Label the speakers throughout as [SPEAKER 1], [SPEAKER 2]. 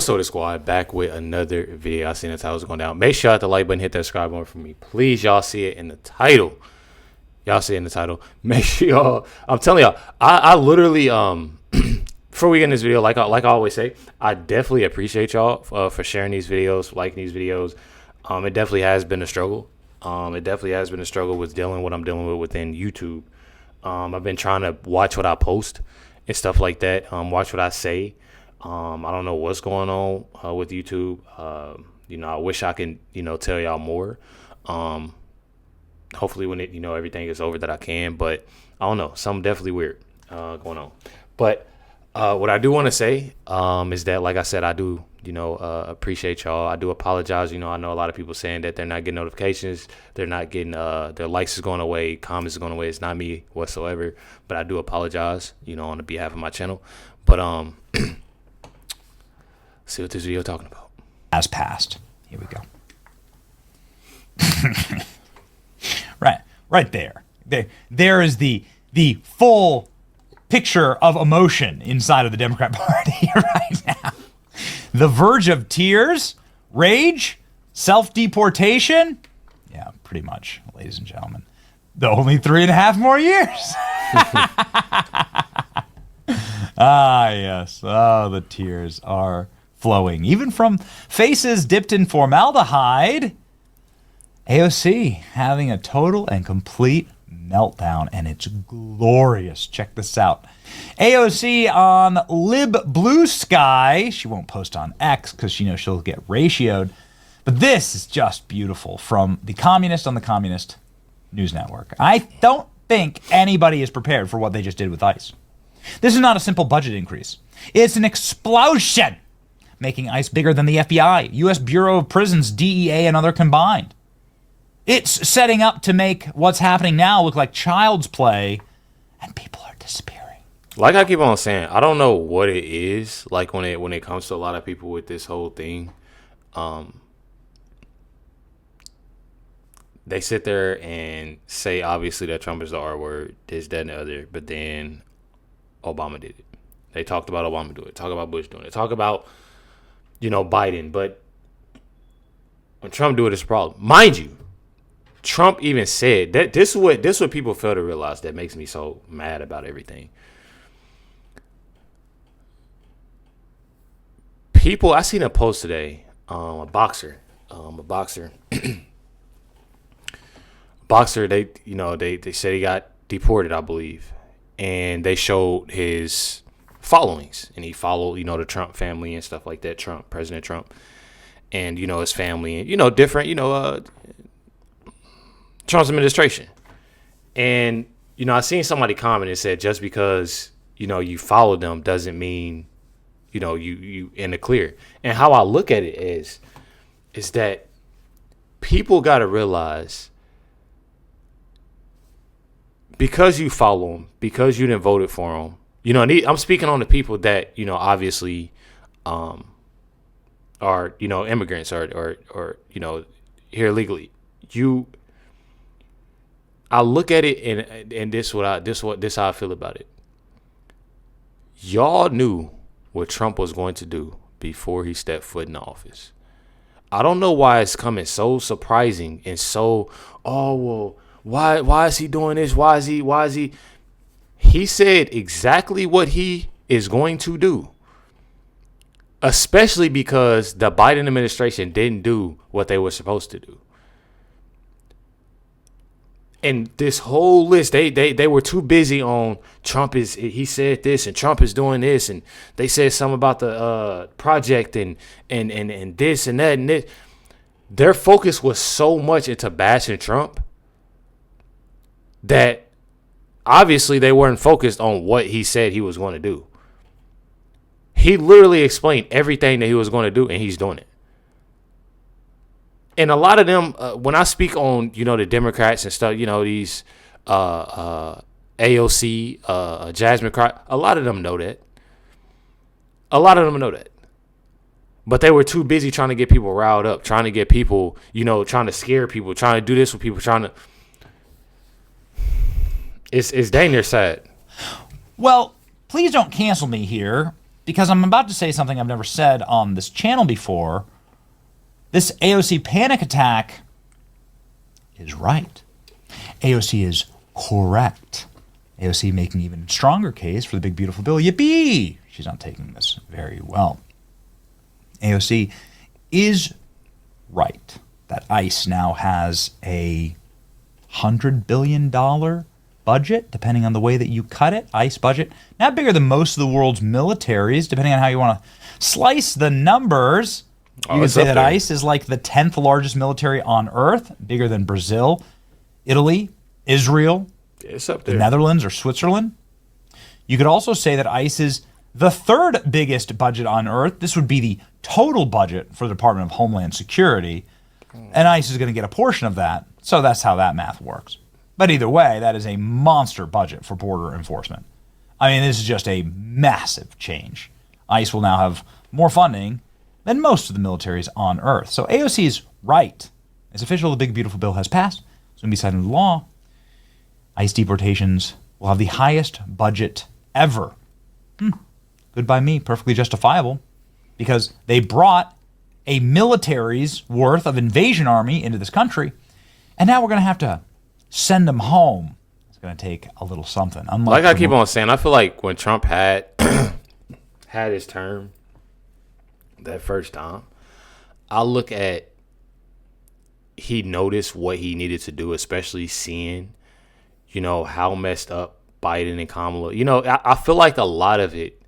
[SPEAKER 1] What's up, the squad? Back with another video. I seen the titles going down. Make sure you hit the like button, hit that subscribe button for me. Please, y'all see it in the title. Y'all see it in the title. Make sure y'all. I'm telling y'all, I literally before we get in this video, like I always say, I definitely appreciate y'all for sharing these videos, liking these videos. It definitely has been a struggle. It definitely has been a struggle with dealing what I'm dealing with within YouTube. I've been trying to watch what I post and stuff like that. Watch what I say. I don't know what's going on with YouTube. I wish I can, tell y'all more. Hopefully when it, everything is over that I can, but I don't know. Something definitely weird going on. But what I do want to say is that, like I said, I do, appreciate y'all. I do apologize. I know a lot of people saying that they're not getting notifications. They're not getting their likes is going away. Comments is going away. It's not me whatsoever. But I do apologize, on the behalf of my channel. But see what this video talking about.
[SPEAKER 2] Has passed. Here we go. Right there. There is the full picture of emotion inside of the Democrat Party right now. The verge of tears, rage, self-deportation. Yeah, pretty much, ladies and gentlemen. The only 3.5 more years. Yes. Oh, the tears are flowing, even from faces dipped in formaldehyde. AOC having a total and complete meltdown, and it's glorious. Check this out. AOC on Lib Blue Sky. She won't post on X because she knows she'll get ratioed. But this is just beautiful from the communist on the Communist News Network. I don't think anybody is prepared for what they just did with ICE. This is not a simple budget increase. It's an explosion, making ICE bigger than the FBI, U.S. Bureau of Prisons, DEA, and other combined. It's setting up to make what's happening now look like child's play, and people are disappearing.
[SPEAKER 1] Like I keep on saying, I don't know what it is. Like when it comes to a lot of people with this whole thing, they sit there and say obviously that Trump is the R word, this, that, and the other, but then Obama did it. They talked about Obama doing it. Talk about Bush doing it. Talk about Biden, but when Trump do it, it's a problem. Mind you, Trump even said that this is what people fail to realize that makes me so mad about everything. People, I seen a post today, a boxer, they said he got deported, I believe, and they showed his followings, and he followed, the Trump family and stuff like that, President Trump, and, his family, and, different, Trump's administration. And, I seen somebody comment and said, just because, you follow them doesn't mean, you in the clear. And how I look at it is that people got to realize, because you follow them, because you didn't vote for them, I'm speaking on the people that, obviously are, immigrants or here legally. I look at it and this how I feel about it. Y'all knew what Trump was going to do before he stepped foot in the office. I don't know why it's coming so surprising and so, why is he doing this? Why is he? He said exactly what he is going to do. Especially because the Biden administration didn't do what they were supposed to do. And this whole list, they were too busy on he said this and Trump is doing this, and they said something about the project and this and that and this. Their focus was so much into bashing Trump that obviously they weren't focused on what he said he was going to do. He literally explained everything that he was going to do, and he's doing it. And a lot of them, when I speak on, the Democrats and stuff, these AOC, Jasmine Crockett, a lot of them know that. But they were too busy trying to get people riled up, trying to get people, trying to scare people, trying to do this with people, trying to. It's dang near sad.
[SPEAKER 2] Well, please don't cancel me here, because I'm about to say something I've never said on this channel before. This AOC panic attack is right. AOC is correct. AOC making even stronger case for the big beautiful bill. Yippee! She's not taking this very well. AOC is right that ICE now has a $100 billion budget, depending on the way that you cut it. ICE budget, not bigger than most of the world's militaries, depending on how you want to slice the numbers. You could say that ICE is like the 10th largest military on earth, bigger than Brazil, Italy, Israel,
[SPEAKER 1] it's up there.
[SPEAKER 2] the Netherlands, or Switzerland. You could also say that ICE is the third biggest budget on earth. This would be the total budget for the Department of Homeland Security, and ICE is going to get a portion of that, so that's how that math works. But either way, that is a monster budget for border enforcement. I mean, this is just a massive change. ICE will now have more funding than most of the militaries on Earth. So AOC is right. It's official, the big beautiful bill has passed. It's going to be signed into law. ICE deportations will have the highest budget ever. Good by me, perfectly justifiable, because they brought a military's worth of invasion army into this country, and now we're going to have to send them home. It's going to take a little something.
[SPEAKER 1] Like I keep on saying, I feel like when Trump had had his term that first time, I look at he noticed what he needed to do, especially seeing, how messed up Biden and Kamala. I feel like a lot of it,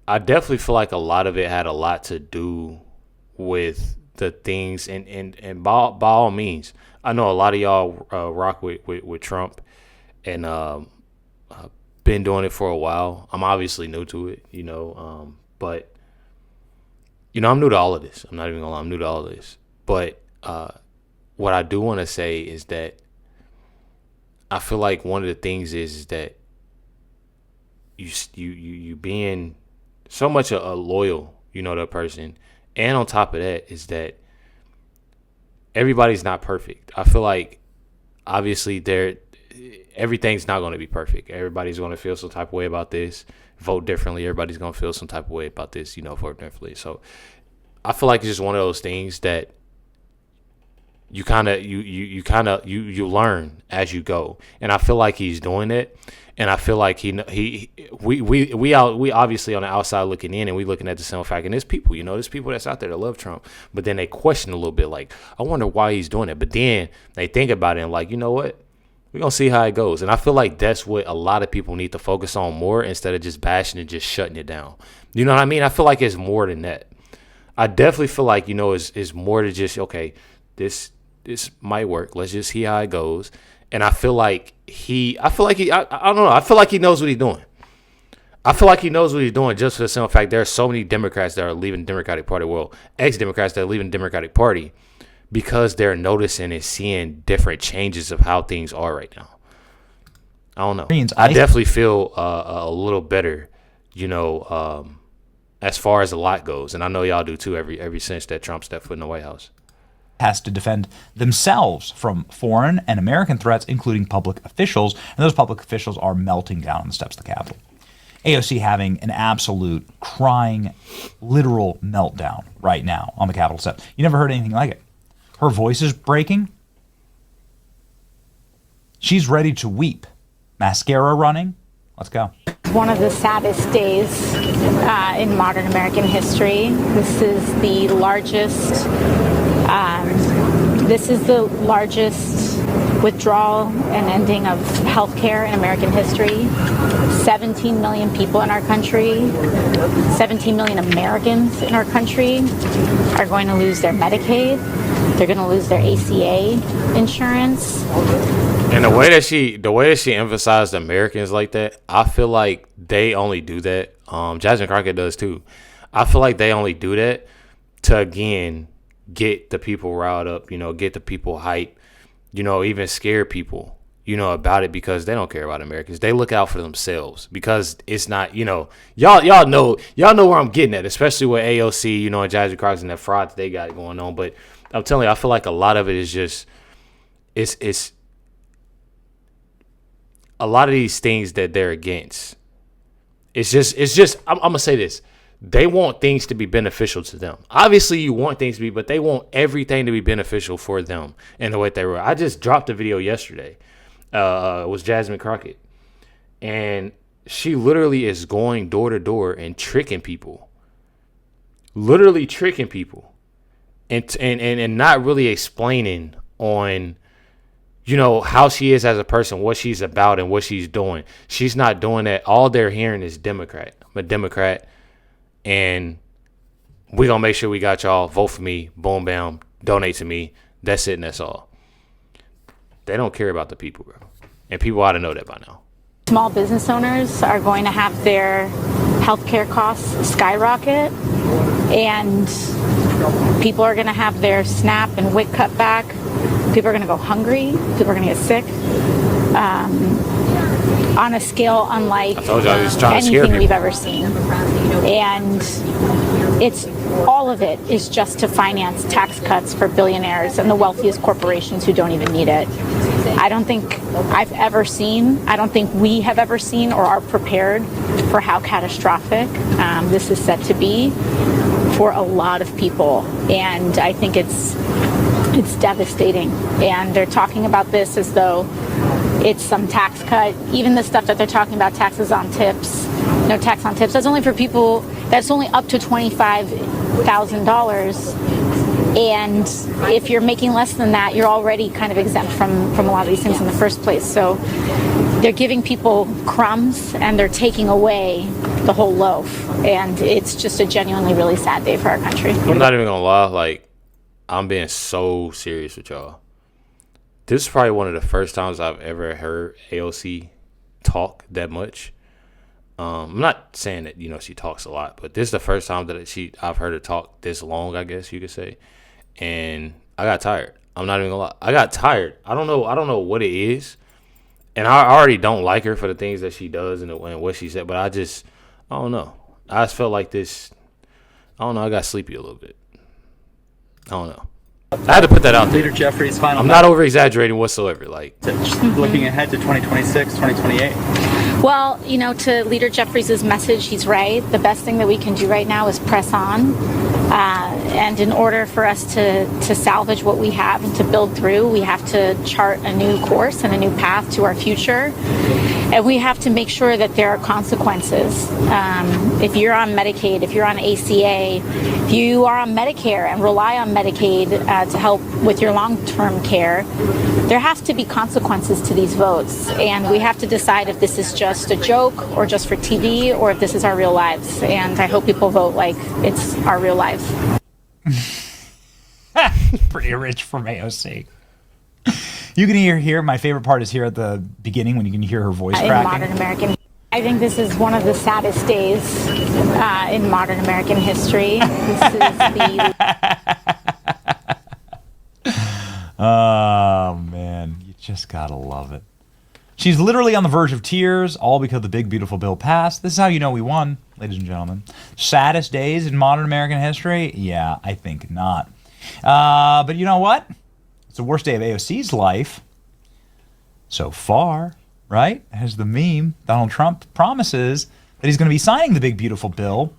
[SPEAKER 1] I definitely feel like a lot of it had a lot to do with the things, and by all means, I know a lot of y'all rock with Trump, and been doing it for a while. I'm obviously new to it, but I'm new to all of this. I'm not even gonna lie, I'm new to all of this. But what I do want to say is that I feel like one of the things is that you being so much a loyal, to a person, and on top of that is that everybody's not perfect. I feel like obviously everything's not going to be perfect. Everybody's going to feel some type of way about this, vote differently. Everybody's going to feel some type of way about this, vote differently. So I feel like it's just one of those things that you you learn as you go, and I feel like he's doing it, and I feel like we obviously on the outside looking in, and we looking at the simple fact, and there's people, there's people that's out there that love Trump, but then they question a little bit, like, I wonder why he's doing it, but then they think about it and like, you know what, we're gonna see how it goes. And I feel like that's what a lot of people need to focus on more, instead of just bashing and just shutting it down. You know what I mean? I feel like it's more than that. I definitely feel like, it's more to just, okay, this might work. Let's just see how it goes. And I feel like I don't know. I feel like he knows what he's doing. I feel like he knows what he's doing, just for the simple fact there are so many Democrats that are leaving the Democratic Party. Well, ex-Democrats that are leaving the Democratic Party because they're noticing and seeing different changes of how things are right now. I don't know. I definitely feel a little better, as far as a lot goes. And I know y'all do too, every since that Trump stepped foot in the White House.
[SPEAKER 2] Has to defend themselves from foreign and American threats, including public officials, and those public officials are melting down on the steps of the Capitol. AOC having an absolute crying, literal meltdown right now on the Capitol steps. You never heard anything like it. Her voice is breaking. She's ready to weep. Mascara running. Let's go.
[SPEAKER 3] One of the saddest days in modern American history. This is the largest withdrawal and ending of healthcare in American history. 17 million people in our country, 17 million Americans in our country are going to lose their Medicaid. They're going to lose their ACA insurance.
[SPEAKER 1] And the way that she emphasized Americans like that, I feel like they only do that. Jasmine Crockett does too. I feel like they only do that to, again, get the people riled up, get the people hype, even scare people, about it, because they don't care about Americans. They look out for themselves, because it's not, y'all know where I'm getting at, especially with AOC, and Jasmine Crockett and that fraud that they got going on. But I'm telling you, I feel like a lot of it is just, it's a lot of these things that they're against It's just. I'm gonna say this. They want things to be beneficial to them. Obviously, you want things to be, but they want everything to be beneficial for them in the way they were. I just dropped a video yesterday. It was Jasmine Crockett, and she literally is going door to door and tricking people. Literally tricking people, and not really explaining on, you know, how she is as a person, what she's about, and what she's doing. She's not doing that. All they're hearing is Democrat. I'm a Democrat, and we're going to make sure we got y'all. Vote for me. Boom, bam. Donate to me. That's it, and that's all. They don't care about the people, bro. And people ought to know that by now.
[SPEAKER 3] Small business owners are going to have their healthcare costs skyrocket, and people are going to have their SNAP and WIC cut back. People are going to go hungry. People are going to get sick on a scale unlike anything we've ever seen. And it's all of it is just to finance tax cuts for billionaires and the wealthiest corporations who don't even need it. I don't think I don't think we have ever seen or are prepared for how catastrophic this is set to be for a lot of people. And I think it's devastating. And they're talking about this as though it's some tax cut. Even the stuff that they're talking about, taxes on tips, no tax on tips, that's only for people, that's only up to $25,000. And if you're making less than that, you're already kind of exempt from a lot of these things in the first place. So they're giving people crumbs and they're taking away the whole loaf. And it's just a genuinely really sad day for our country.
[SPEAKER 1] I'm not even gonna lie, like, I'm being so serious with y'all. This is probably one of the first times I've ever heard AOC talk that much. I'm not saying that, you know, she talks a lot, but this is the first time that I've heard her talk this long, I guess you could say. And I got tired. I'm not even gonna lie. I got tired. I don't know what it is. And I already don't like her for the things that she does and what she said, but I don't know. I just felt like this. I don't know. I got sleepy a little bit. I don't know. I had to put that out there.
[SPEAKER 4] Leader Jeffries' final.
[SPEAKER 1] I'm not over exaggerating whatsoever. Like,
[SPEAKER 4] looking ahead to 2026, 2028.
[SPEAKER 3] Well, you know, to Leader Jeffries' message, he's right. The best thing that we can do right now is press on. And in order for us to salvage what we have and to build through, we have to chart a new course and a new path to our future. And we have to make sure that there are consequences. If you're on Medicaid, if you're on ACA, if you are on Medicare and rely on Medicaid to help with your long-term care, there has to be consequences to these votes. And we have to decide if this is just a joke or just for TV or if this is our real lives. And I hope people vote like it's our real lives.
[SPEAKER 2] Pretty rich from AOC. You can hear my favorite part is here at the beginning when you can hear her voice cracking.
[SPEAKER 3] In modern American, I think this is one of the saddest days in modern American history. This is the.
[SPEAKER 2] Oh man, you just gotta love it. She's literally on the verge of tears, all because the big beautiful bill passed. This is how you know we won, ladies and gentlemen. Saddest days in modern American history? Yeah, I think not. But you know what? It's the worst day of AOC's life so far, right? As the meme, Donald Trump promises that he's going to be signing the big beautiful bill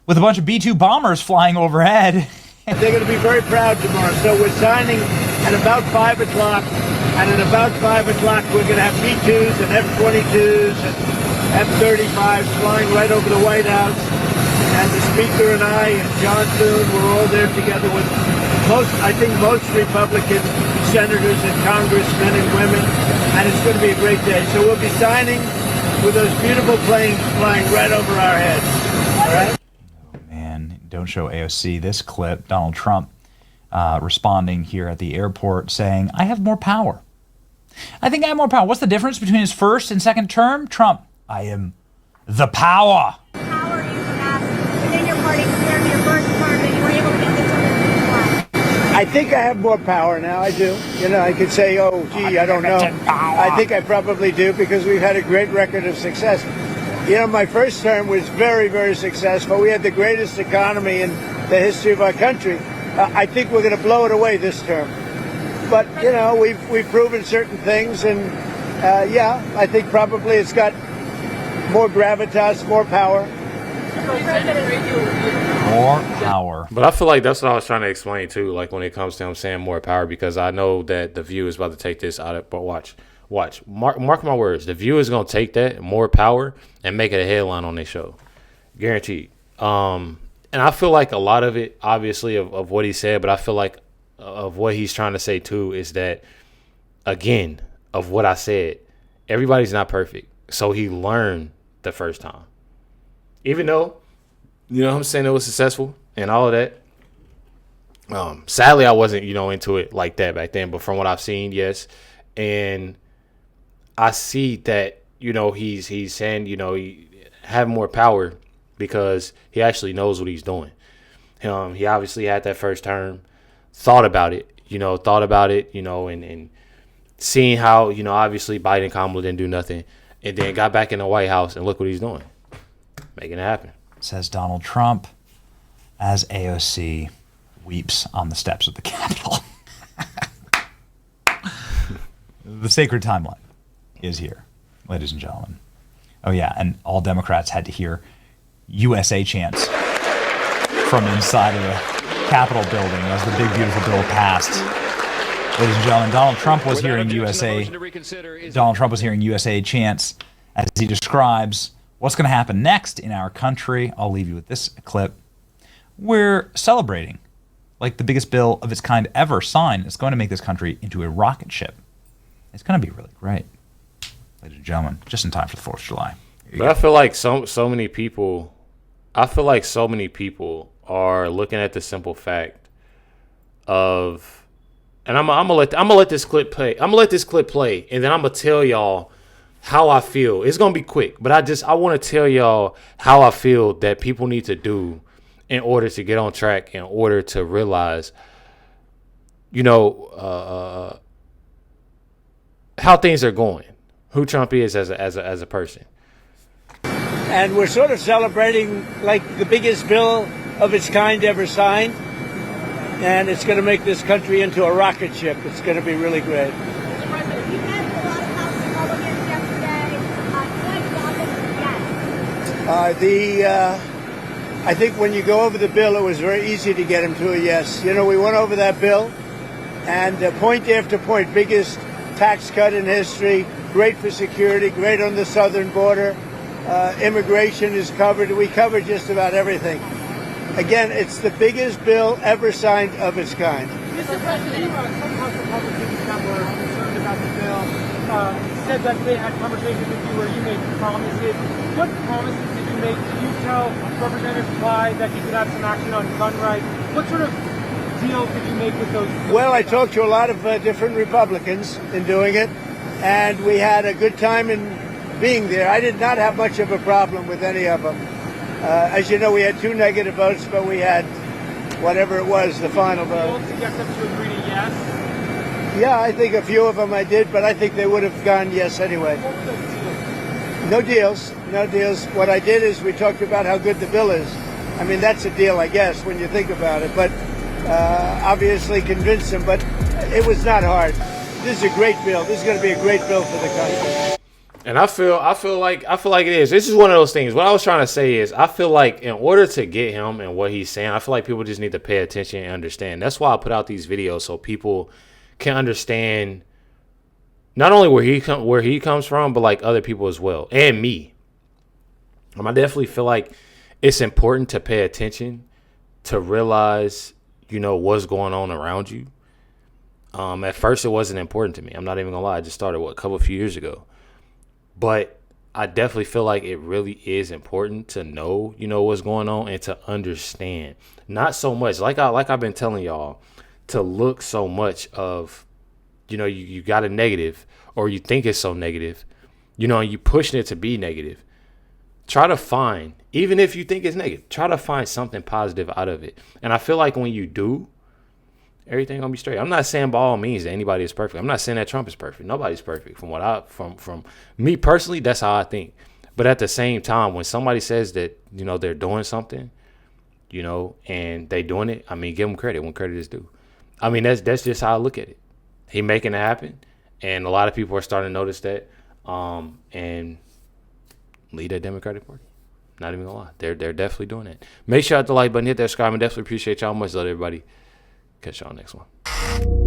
[SPEAKER 2] with a bunch of B-2 bombers flying overhead.
[SPEAKER 5] They're going to be very proud tomorrow. So we're signing at about 5 o'clock, and at about 5 o'clock we're going to have B-2s and F-22s and F-35s flying right over the White House. And the Speaker and I and John Thune, we're all there together with most Republican senators and congressmen and women, and it's going to be a great day. So we'll be signing with those beautiful planes flying right over our heads. All right?
[SPEAKER 2] Oh, man, don't show AOC this clip. Donald Trump responding here at the airport saying, I have more power. I think I have more power. What's the difference between his first and second term? Trump, I am the power.
[SPEAKER 6] Power you have within your party compared to your first term that you were able to get the term before?
[SPEAKER 5] I think I have more power now. I do. You know, I could say, oh, gee, I don't know. I think I probably do because we've had a great record of success. You know, my first term was very, very successful. We had the greatest economy in the history of our country. I think we're going to blow it away this term. But, you know, we've proven certain things. And, yeah, I think probably it's got more gravitas, more power.
[SPEAKER 2] More power.
[SPEAKER 1] But I feel like that's what I was trying to explain too. Like when it comes to him saying more power, because I know that the View is about to take this out of. But watch, mark my words. The View is gonna take that more power and make it a headline on their show, guaranteed. And I feel like a lot of it, obviously, of what he said, but I feel like of what he's trying to say too is that, again, of what I said, everybody's not perfect. So he learned the first time, even though. You know what I'm saying? It was successful and all of that. Sadly, I wasn't, into it like that back then. But from what I've seen, yes. And I see that, he's saying, he have more power because he actually knows what he's doing. He obviously had that first term, thought about it, and seeing how, obviously Biden and Kamala didn't do nothing. And then got back in the White House and look what he's doing. Making it happen.
[SPEAKER 2] Says Donald Trump as AOC weeps on the steps of the Capitol. The sacred timeline is here, ladies and gentlemen. Oh, yeah, and all Democrats had to hear USA chants from inside of the Capitol building as the big, beautiful bill passed. Ladies and gentlemen, Donald Trump was hearing USA chants as he describes what's going to happen next in our country. I'll leave you with this clip. We're celebrating like the biggest bill of its kind ever signed. It's going to make this country into a rocket ship. It's going to be really great, ladies and gentlemen, just in time for the 4th of July.
[SPEAKER 1] But I feel like so many people are looking at the simple fact of, and I'm gonna let this clip play. I'm gonna let this clip play, and then I'm gonna tell y'all how I feel. It's gonna be quick, but I want to tell y'all how I feel that people need to do in order to get on track, in order to realize, how things are going, who Trump is as a person.
[SPEAKER 5] And we're sort of celebrating like the biggest bill of its kind ever signed. And it's going to make this country into a rocket ship. It's going to be really great.
[SPEAKER 6] Mr. President, you met with a lot of House Republicans yesterday. What got them yes?
[SPEAKER 5] I think when you go over the bill, it was very easy to get them to a yes. We went over that bill, and point after point, biggest tax cut in history, great for security, great on the southern border. Immigration is covered. We covered just about everything. Again, it's the biggest bill ever signed of its kind.
[SPEAKER 7] Mr. President, some House Republicans that were concerned about the bill said that they had conversations with you where you made promises. What promises did you make? Did you tell Representative Clyde that you could have some action on gun rights? What sort of deal did you make with those?
[SPEAKER 5] Well, I talked to a lot of different Republicans in doing it, and we had a good time in being there. I did not have much of a problem with any of them. As you know, we had 2 negative votes, but we had whatever it was, the final vote.
[SPEAKER 7] To get them to agree to yes?
[SPEAKER 5] Yeah, I think a few of them I did, but I think they would have gone yes anyway.
[SPEAKER 7] What were those deals?
[SPEAKER 5] No deals. What I did is we talked about how good the bill is. I mean, that's a deal, I guess, when you think about it. But obviously convince them, but it was not hard. This is a great bill. This is going to be a great bill for the country.
[SPEAKER 1] And I feel like it is. This is one of those things. What I was trying to say is I feel like in order to get him and what he's saying, I feel like people just need to pay attention and understand. That's why I put out these videos so people can understand not only where he comes from, but like other people as well, and me. I definitely feel like it's important to pay attention to realize, what's going on around you. At first, it wasn't important to me. I'm not even gonna lie. I just started a few years ago. But I definitely feel like it really is important to know, what's going on and to understand. Not so much, like I've been telling y'all, to look so much of, you got a negative or you think it's so negative, and you pushing it to be negative. Try to find, even if you think it's negative, try to find something positive out of it. And I feel like when you do, everything gonna be straight. I'm not saying by all means that anybody is perfect. I'm not saying that Trump is perfect. Nobody's perfect. From me personally, that's how I think. But at the same time, when somebody says that they're doing something, and they doing it, give them credit when credit is due. That's just how I look at it. He making it happen, and a lot of people are starting to notice that. And lead that Democratic Party. Not even gonna lie. They're definitely doing it. Make sure to hit the like button, hit that subscribe, and definitely appreciate y'all. Much love, everybody. Catch y'all next one.